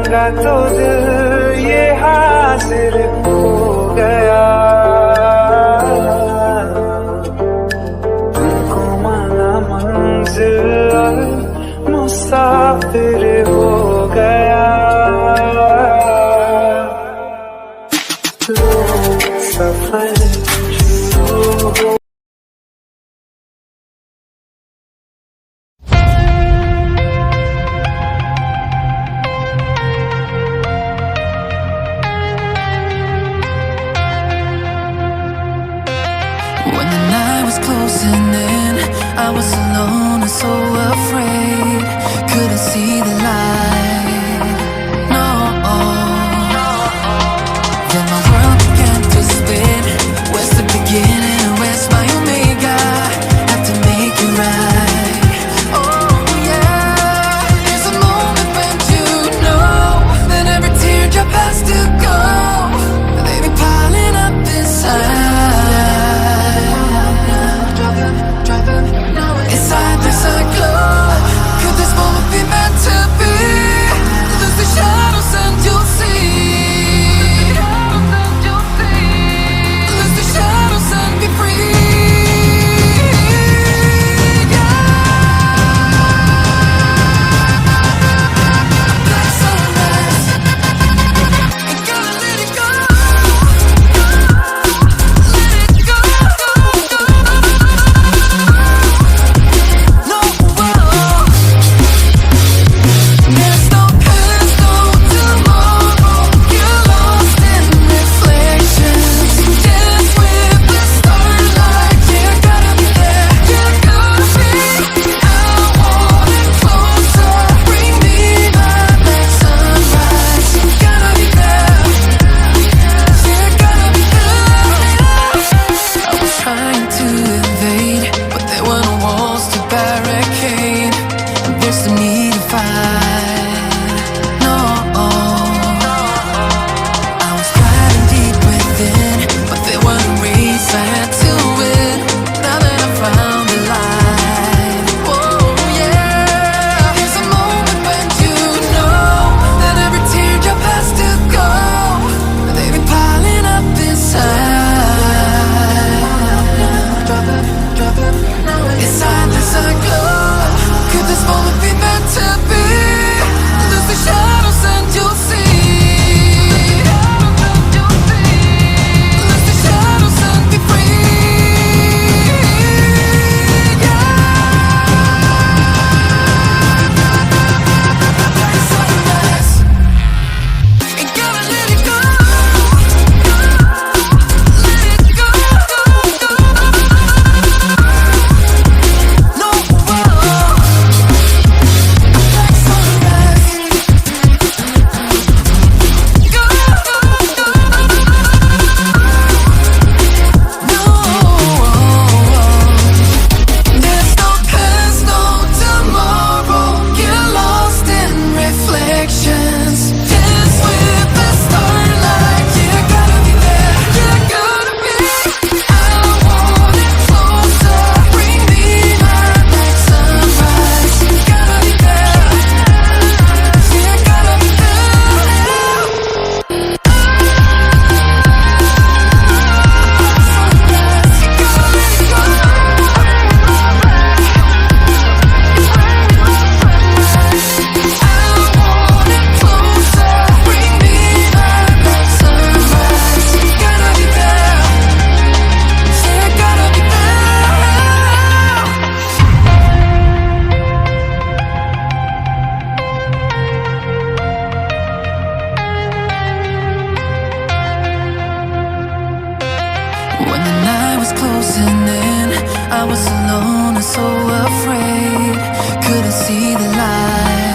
मांगा तो दिल ये हाजिर हो गया, तुमको माना मंजिल मुसाफिर हो गया। लोग सफर शुरू हो। When the night was closing in, I was alone and so afraid. Couldn't see the light, no. Then my world began to spin. Where's the beginning and where's my omega? Had to make it right. Oh yeah, there's a moment when you know that every teardrop has to go. They be piling up inside. Inside there's a glow. Could this moment be meant to be? Lose the shadows and you'll see. Lose the shadows and be free. Black sunrise, ain't gotta let it go. Let it go. No, there's no past, no tomorrow. You're lost in reflections. Dance with the starlight. You gotta be there. You gotta be. I want it closer. Bring me my black sunrise. You gotta be there. You gotta be there. I was trying to invade, but there were no walls to barricade. And there's no need to fight, no. I was fighting deep within, but there was no race I had to win. Now that I found the light, oh yeah. There's a moment when you know that every teardrop has to go. They be piling up inside. Inside there's a glow. Could this moment be meant to be? Lose the shadows and you'll see. Lose the shadows and be free. Black sunrise, ain't gotta let it go. Let it go. No, black sunrise, go. No, there's no past, no tomorrow. Get lost in reflections. Dance with the starlight. You gotta be there. You gotta be. I want it closer. Bring me my black sunrise. You gotta be there. You gotta be there. Sunrise, you gotta let it go. I want it closer. Bring me my black sunrise. You gotta be there. You gotta be there. When the night was closing in, I was alone and so afraid. Couldn't see the light.